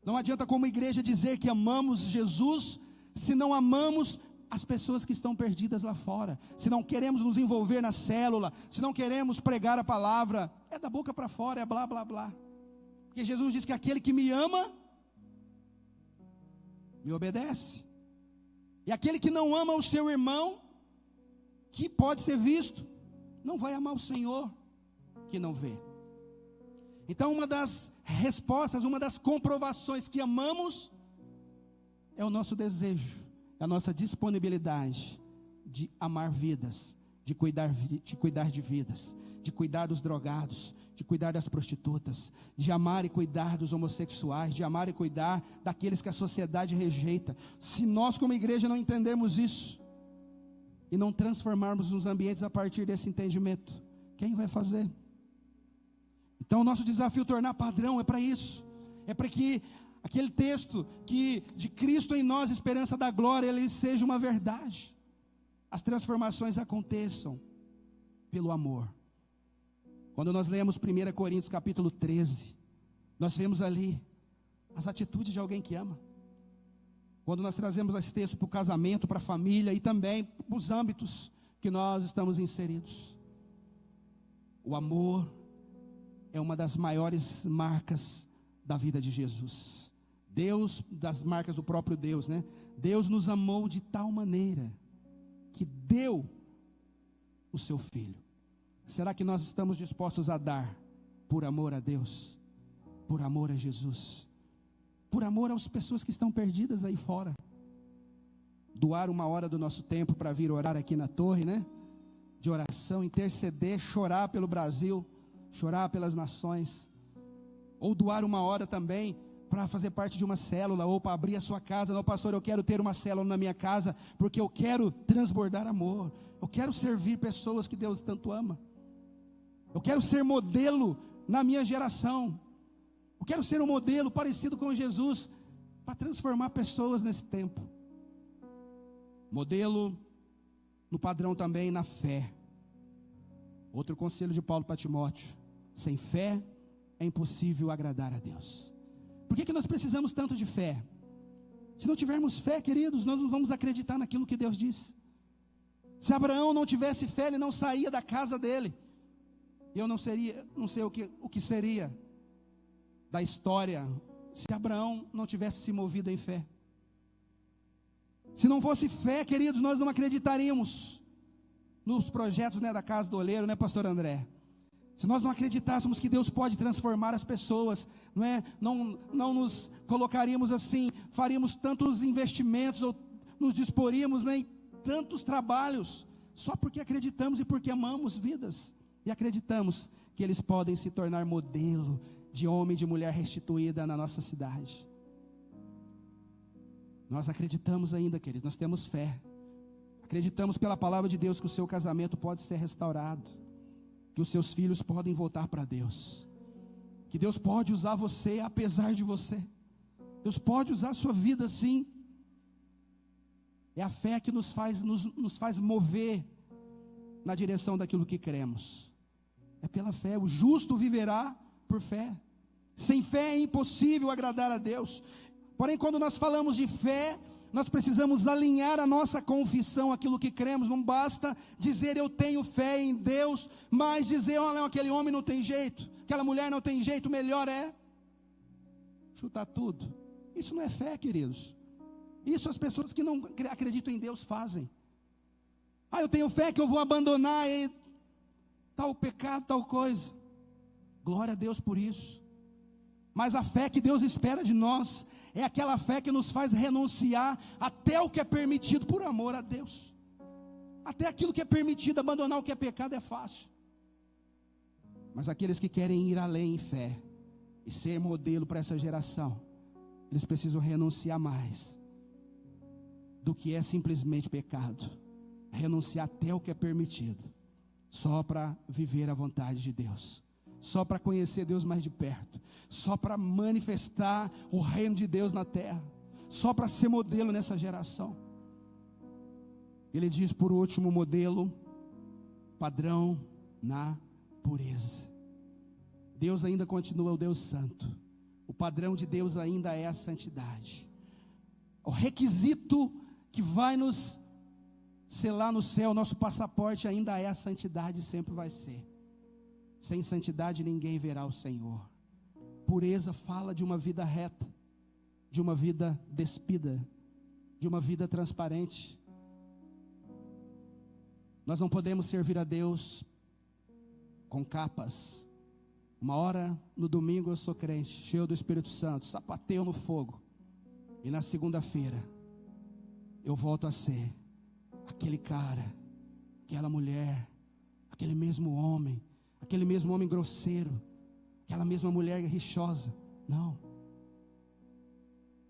Não adianta como igreja dizer que amamos Jesus, se não amamos as pessoas que estão perdidas lá fora, se não queremos nos envolver na célula, se não queremos pregar a palavra, é da boca para fora, é blá blá blá. Porque Jesus diz que aquele que me ama, me obedece. E aquele que não ama o seu irmão, que pode ser visto, não vai amar o Senhor, que não vê. Então uma das respostas, uma das comprovações que amamos, é o nosso desejo, a nossa disponibilidade de amar vidas, de cuidar de vidas, de cuidar dos drogados, de cuidar das prostitutas, de amar e cuidar dos homossexuais, de amar e cuidar daqueles que a sociedade rejeita. Se nós como igreja não entendermos isso, e não transformarmos os ambientes a partir desse entendimento, quem vai fazer? Então o nosso desafio tornar padrão é para isso, é para que aquele texto que de Cristo em nós, esperança da glória, ele seja uma verdade. As transformações aconteçam pelo amor. Quando nós lemos 1 Coríntios capítulo 13, nós vemos ali as atitudes de alguém que ama. Quando nós trazemos esse texto para o casamento, para a família e também para os âmbitos que nós estamos inseridos. O amor é uma das maiores marcas da vida de Jesus. Deus, das marcas do próprio Deus, né? Deus nos amou de tal maneira que deu o seu Filho. Será que nós estamos dispostos a dar por amor a Deus? Por amor a Jesus? Por amor às pessoas que estão perdidas aí fora? Doar uma hora do nosso tempo para vir orar aqui na torre, né? De oração, interceder, chorar pelo Brasil, chorar pelas nações. Ou doar uma hora também para fazer parte de uma célula, ou para abrir a sua casa. Não, pastor, eu quero ter uma célula na minha casa, porque eu quero transbordar amor, eu quero servir pessoas que Deus tanto ama, eu quero ser modelo na minha geração, eu quero ser um modelo parecido com Jesus, para transformar pessoas nesse tempo. Modelo no padrão também na fé. Outro conselho de Paulo para Timóteo: sem fé é impossível agradar a Deus. Por que nós precisamos tanto de fé? Se não tivermos fé, queridos, nós não vamos acreditar naquilo que Deus diz. Se Abraão não tivesse fé, ele não saía da casa dele. E eu não sei o que seria da história se Abraão não tivesse se movido em fé. Se não fosse fé, queridos, nós não acreditaríamos nos projetos, né, da Casa do Oleiro, né, pastor André? Se nós não acreditássemos que Deus pode transformar as pessoas, não nos colocaríamos assim, faríamos tantos investimentos, ou nos disporíamos, né, em tantos trabalhos, só porque acreditamos e porque amamos vidas, e acreditamos que eles podem se tornar modelo de homem e de mulher restituída na nossa cidade. Nós acreditamos ainda, querido, nós temos fé, acreditamos pela palavra de Deus que o seu casamento pode ser restaurado, que os seus filhos podem voltar para Deus, que Deus pode usar você apesar de você, Deus pode usar a sua vida sim. É a fé que nos faz mover na direção daquilo que cremos. É pela fé. O justo viverá por fé. Sem fé é impossível agradar a Deus. Porém, quando nós falamos de fé, nós precisamos alinhar a nossa confissão, aquilo que cremos. Não basta dizer eu tenho fé em Deus, mas dizer, olha, aquele homem não tem jeito, aquela mulher não tem jeito, melhor é chutar tudo. Isso não é fé, queridos. Isso as pessoas que não acreditam em Deus fazem. Eu tenho fé que eu vou abandonar tal pecado, tal coisa. Glória a Deus por isso. Mas a fé que Deus espera de nós é aquela fé que nos faz renunciar até o que é permitido por amor a Deus. Até aquilo que é permitido, abandonar o que é pecado é fácil. Mas aqueles que querem ir além em fé e ser modelo para essa geração, eles precisam renunciar mais do que é simplesmente pecado. Renunciar até o que é permitido, só para viver a vontade de Deus, só para conhecer Deus mais de perto, só para manifestar o reino de Deus na terra, só para ser modelo nessa geração. Ele diz por último, modelo, padrão na pureza. Deus ainda continua o Deus santo. O padrão de Deus ainda é a santidade. O requisito que vai nos selar no céu, nosso passaporte ainda é a santidade, sempre vai ser. Sem santidade ninguém verá o Senhor. Pureza fala de uma vida reta, de uma vida despida, de uma vida transparente. Nós não podemos servir a Deus com capas. Uma hora no domingo eu sou crente, cheio do Espírito Santo, sapateio no fogo, e na segunda-feira eu volto a ser aquele cara, aquela mulher, aquele mesmo homem grosseiro, aquela mesma mulher rixosa.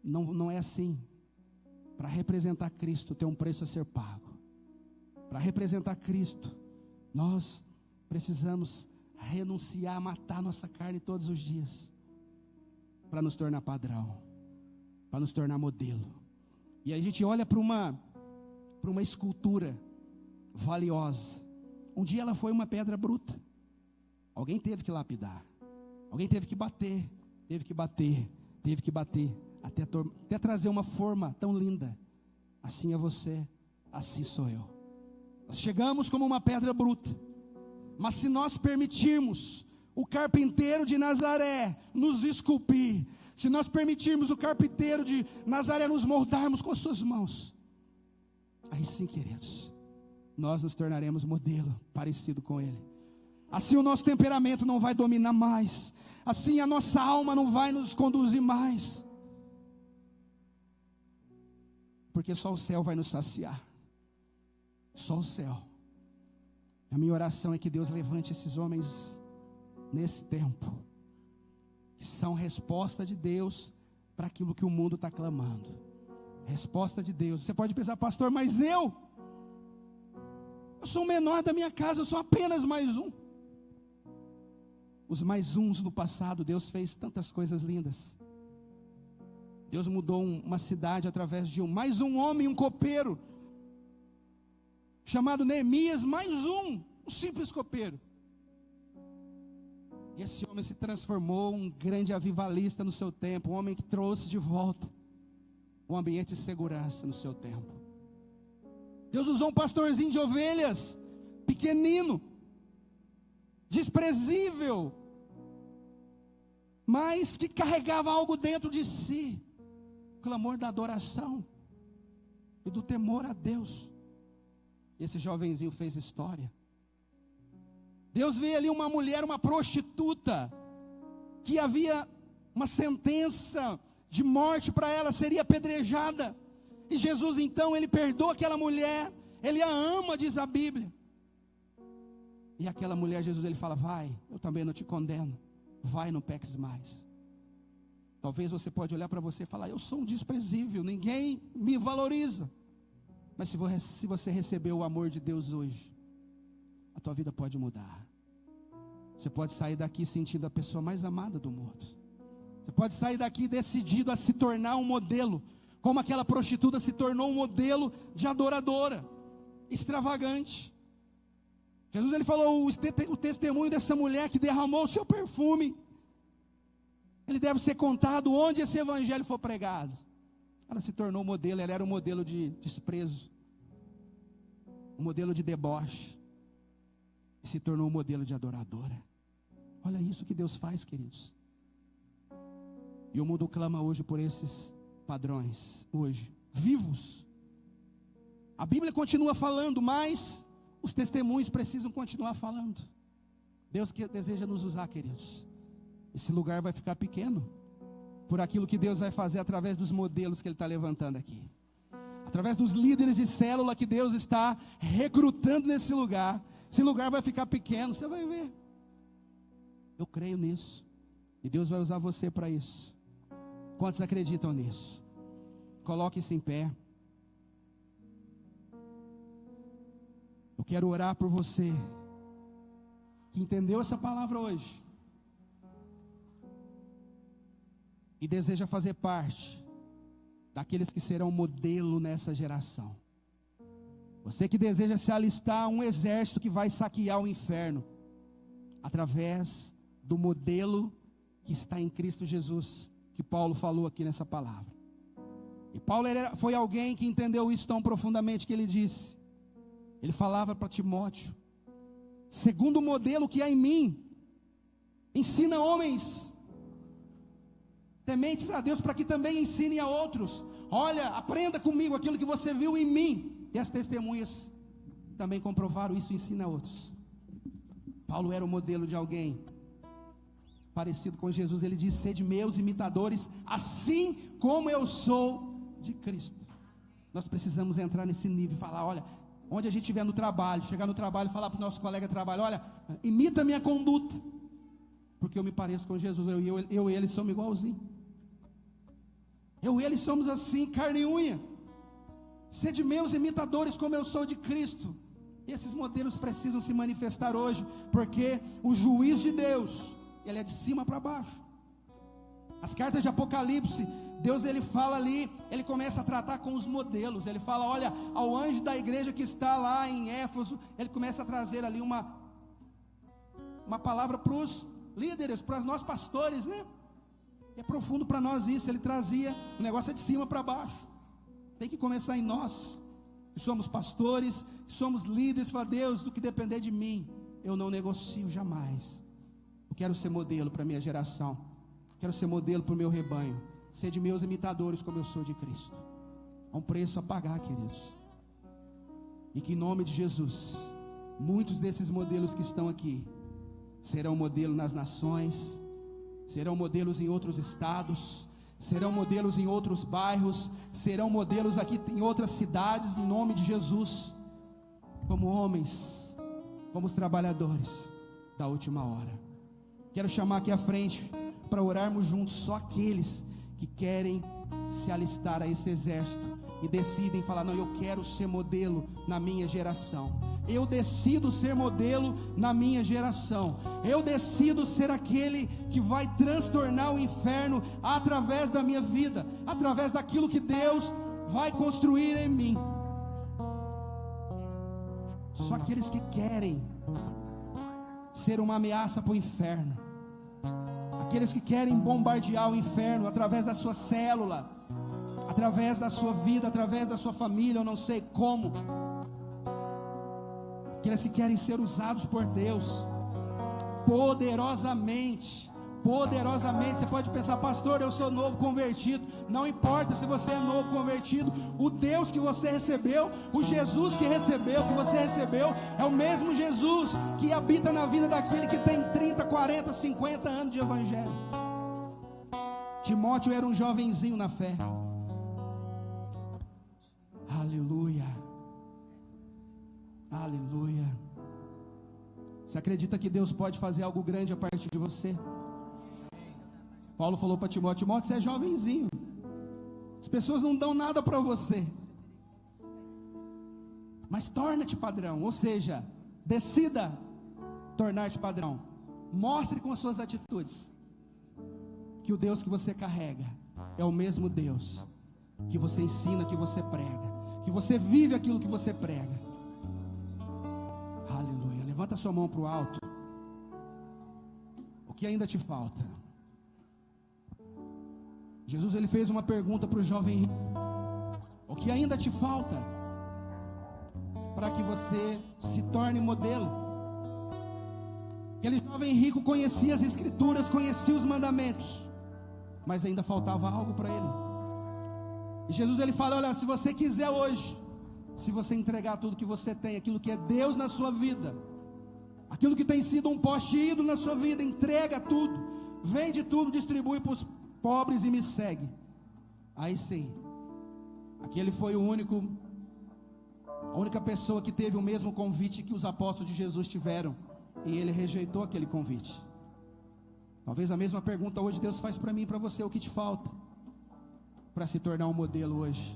Não é assim. Para representar Cristo tem um preço a ser pago. Para representar Cristo, nós precisamos renunciar, matar nossa carne todos os dias, para nos tornar padrão, para nos tornar modelo. E aí a gente olha para uma escultura valiosa. Um dia ela foi uma pedra bruta. Alguém teve que lapidar, alguém teve que bater, até trazer uma forma tão linda. Assim é você, assim sou eu. Nós chegamos como uma pedra bruta, mas se nós permitirmos o carpinteiro de Nazaré nos esculpir, se nós permitirmos o carpinteiro de Nazaré nos moldarmos com as suas mãos, aí sim, queridos, nós nos tornaremos modelo parecido com Ele. Assim o nosso temperamento não vai dominar mais, assim a nossa alma não vai nos conduzir mais, porque só o céu vai nos saciar. Só o céu. A minha oração é que Deus levante esses homens nesse tempo, que são resposta de Deus para aquilo que o mundo está clamando. Resposta de Deus. Você pode pensar, pastor, mas eu sou o menor da minha casa, eu sou apenas mais um. Os mais uns no passado, Deus fez tantas coisas lindas. Deus mudou uma cidade através de mais um homem, um copeiro, chamado Neemias, mais um simples copeiro. E esse homem se transformou um grande avivalista no seu tempo, um homem que trouxe de volta um ambiente de segurança no seu tempo. Deus usou um pastorzinho de ovelhas, pequenino, desprezível, mas que carregava algo dentro de si, o clamor da adoração e do temor a Deus. Esse jovenzinho fez história. Deus vê ali uma mulher, uma prostituta, que havia uma sentença de morte para ela, seria apedrejada. E Jesus então, Ele perdoa aquela mulher, Ele a ama, diz a Bíblia. E aquela mulher, Jesus, Ele fala, vai, eu também não te condeno, vai, não peques mais. Talvez você pode olhar para você e falar, eu sou um desprezível, ninguém me valoriza. Mas se você recebeu o amor de Deus hoje, a tua vida pode mudar. Você pode sair daqui sentindo a pessoa mais amada do mundo. Você pode sair daqui decidido a se tornar um modelo, como aquela prostituta se tornou um modelo de adoradora, extravagante. Jesus ele falou, o testemunho dessa mulher que derramou o seu perfume, ele deve ser contado onde esse evangelho for pregado. Ela se tornou modelo, ela era um modelo de desprezo, um modelo de deboche, e se tornou um modelo de adoradora. Olha isso que Deus faz, queridos. E o mundo clama hoje por esses padrões, hoje, vivos. A Bíblia continua falando, mas os testemunhos precisam continuar falando. Deus que deseja nos usar, queridos. Esse lugar vai ficar pequeno por aquilo que Deus vai fazer através dos modelos que Ele está levantando aqui, através dos líderes de célula que Deus está recrutando nesse lugar. Esse lugar vai ficar pequeno, você vai ver. Eu creio nisso, e Deus vai usar você para isso. Quantos acreditam nisso? Coloque-se em pé. Eu quero orar por você que entendeu essa palavra hoje e deseja fazer parte daqueles que serão modelo nessa geração. Você que deseja se alistar a um exército que vai saquear o inferno através do modelo que está em Cristo Jesus, que Paulo falou aqui nessa palavra. E Paulo foi alguém que entendeu isso tão profundamente que ele disse, ele falava para Timóteo, segundo o modelo que há em mim, ensina homens tementes a Deus, para que também ensinem a outros. Olha, aprenda comigo aquilo que você viu em mim. E as testemunhas também comprovaram isso, ensina a outros. Paulo era o modelo de alguém parecido com Jesus. Ele diz, sede meus imitadores, assim como eu sou de Cristo. Nós precisamos entrar nesse nível e falar, olha, onde a gente estiver no trabalho, chegar no trabalho e falar para o nosso colega de trabalho, olha, imita a minha conduta, porque eu me pareço com Jesus. Eu e ele somos igualzinho. Eu e ele somos assim, carne e unha. Sede meus imitadores como eu sou de Cristo. E esses modelos precisam se manifestar hoje, porque o juiz de Deus, ele é de cima para baixo. As cartas de Apocalipse, Deus ele fala ali, ele começa a tratar com os modelos. Ele fala, olha, ao anjo da igreja que está lá em Éfeso, ele começa a trazer ali uma palavra para os líderes, para nós pastores, né? É profundo para nós isso. Ele trazia, o negócio é de cima para baixo. Tem que começar em nós, que somos pastores, que somos líderes. Fala, Deus, do que depender de mim, eu não negocio jamais. Eu quero ser modelo para a minha geração, quero ser modelo para o meu rebanho. Ser de meus imitadores como eu sou de Cristo. Há um preço a pagar, queridos. E que em nome de Jesus, muitos desses modelos que estão aqui serão modelo nas nações, serão modelos em outros estados, serão modelos em outros bairros, serão modelos aqui em outras cidades, em nome de Jesus, como homens, como os trabalhadores da última hora. Quero chamar aqui à frente para orarmos juntos, só aqueles que querem se alistar a esse exército e decidem falar, não, eu quero ser modelo na minha geração. Eu decido ser modelo na minha geração. Eu decido ser aquele que vai transtornar o inferno através da minha vida, através daquilo que Deus vai construir em mim. Só aqueles que querem ser uma ameaça para o inferno, aqueles que querem bombardear o inferno através da sua célula, através da sua vida, através da sua família, eu não sei como. Aqueles que querem ser usados por Deus poderosamente. Você pode pensar, pastor, eu sou novo convertido. Não importa se você é novo convertido, o Deus que você recebeu, o Jesus que você recebeu, é o mesmo Jesus que habita na vida daquele que tem 30, 40, 50 anos de evangelho. Timóteo era um jovenzinho na fé. Aleluia. Aleluia. Você acredita que Deus pode fazer algo grande a partir de você? Paulo falou para Timóteo, Timóteo, você é jovenzinho, as pessoas não dão nada para você, mas torna-te padrão. Ou seja, decida tornar-te padrão. Mostre com as suas atitudes que o Deus que você carrega é o mesmo Deus que você ensina, que você prega, que você vive aquilo que você prega. Aleluia. Levanta sua mão para o alto. O que ainda te falta? Jesus, ele fez uma pergunta para o jovem rico. O que ainda te falta para que você se torne modelo? Aquele jovem rico conhecia as escrituras, conhecia os mandamentos, mas ainda faltava algo para ele. E Jesus, ele fala: olha, se você quiser hoje, se você entregar tudo que você tem, aquilo que é Deus na sua vida, aquilo que tem sido um poste ídolo na sua vida, entrega tudo, vende tudo, distribui para os pobres e me segue. Aí sim, aquele foi a única pessoa que teve o mesmo convite que os apóstolos de Jesus tiveram, e ele rejeitou aquele convite. Talvez a mesma pergunta hoje Deus faz para mim e para você: o que te falta para se tornar um modelo hoje?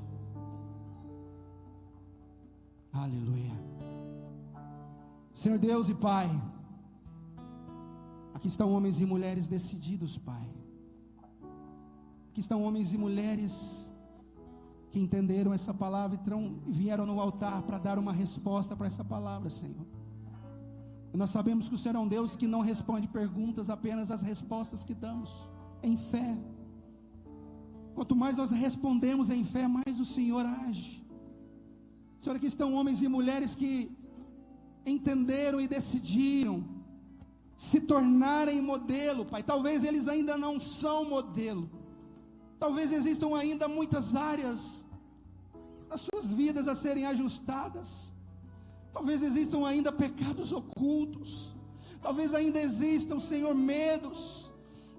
Aleluia. Senhor Deus e Pai, aqui estão homens e mulheres decididos, Pai. Aqui estão homens e mulheres que entenderam essa palavra e vieram no altar para dar uma resposta para essa palavra, Senhor. E nós sabemos que o Senhor é um Deus que não responde perguntas, apenas as respostas que damos em fé. Quanto mais nós respondemos em fé, mais o Senhor age. Senhor, aqui estão homens e mulheres que entenderam e decidiram se tornarem modelo, Pai. Talvez eles ainda não são modelo. Talvez existam ainda muitas áreas das suas vidas a serem ajustadas. Talvez existam ainda pecados ocultos. Talvez ainda existam, Senhor, medos.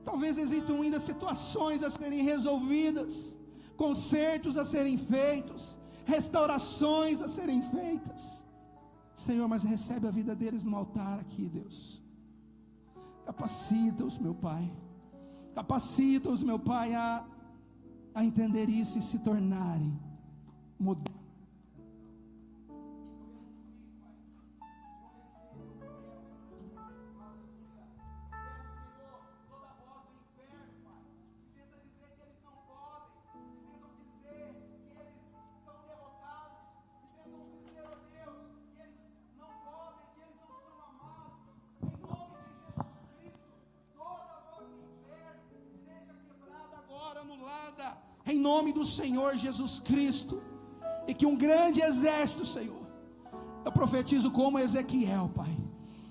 Talvez existam ainda situações a serem resolvidas, consertos a serem feitos, restaurações a serem feitas. Senhor, mas recebe a vida deles no altar aqui, Deus. Capacita-os, meu Pai. Capacita-os, meu Pai, a entender isso e se tornarem modelos. Em nome do Senhor Jesus Cristo. E que um grande exército, Senhor, eu profetizo como Ezequiel, Pai.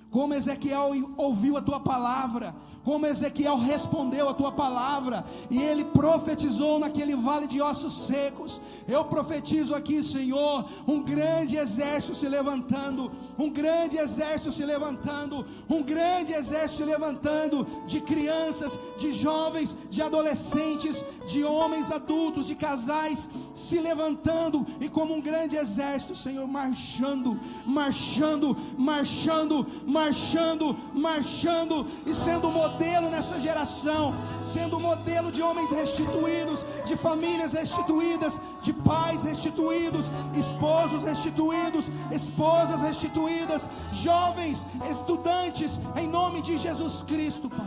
Como Ezequiel ouviu a tua palavra, como Ezequiel respondeu a tua palavra, e ele profetizou naquele vale de ossos secos. Eu profetizo aqui, Senhor, um grande exército se levantando, um grande exército se levantando, um grande exército se levantando, de crianças, de jovens, de adolescentes, de homens adultos, de casais, se levantando, e como um grande exército, Senhor, marchando, marchando, marchando, marchando, marchando, e sendo modelo nessa geração, sendo modelo de homens restituídos, de famílias restituídas, de pais restituídos, esposos restituídos, esposas restituídas, jovens, estudantes, em nome de Jesus Cristo, Pai.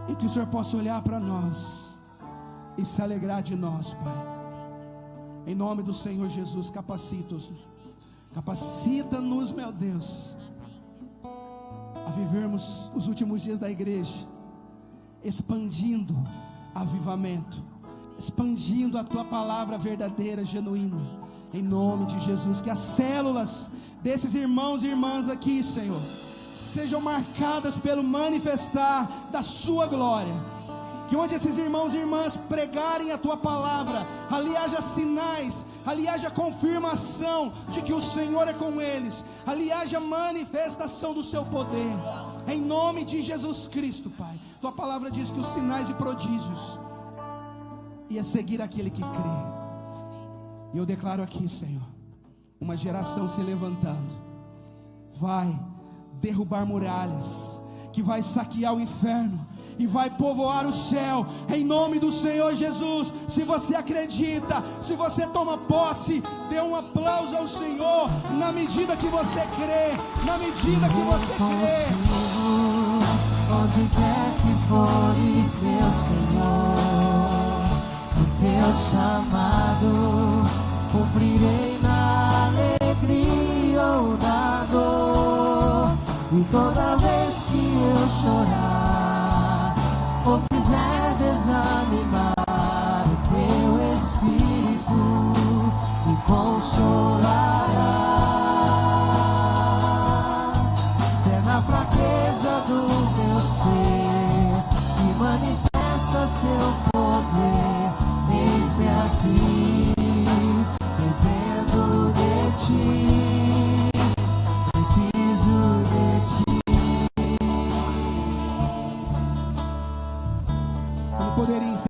E que o Senhor possa olhar para nós e se alegrar de nós, Pai. Em nome do Senhor Jesus, capacita-nos, meu Deus, a vivermos os últimos dias da igreja, expandindo avivamento, expandindo a tua palavra verdadeira, genuína, em nome de Jesus. Que as células desses irmãos e irmãs aqui, Senhor, sejam marcadas pelo manifestar da sua glória. Que onde esses irmãos e irmãs pregarem a tua palavra, ali haja sinais, ali haja confirmação de que o Senhor é com eles, ali haja manifestação do seu poder, em nome de Jesus Cristo, Pai. Tua palavra diz que os sinais e prodígios ia seguir aquele que crê. E eu declaro aqui, Senhor, uma geração se levantando, vai derrubar muralhas, que vai saquear o inferno e vai povoar o céu, em nome do Senhor Jesus. Se você acredita, se você toma posse, dê um aplauso ao Senhor, na medida que você crê, na medida que você crê. Onde quer que fores, meu Senhor, o teu chamado cumprirei na alegria ou na dor. E toda vez que eu chorar ou quiser desanimar, o teu Espírito me consolará. Se é na fraqueza do teu ser que manifestas teu poder, eis-me aqui, dependo de ti, preciso de ti. Eu poderia encerrar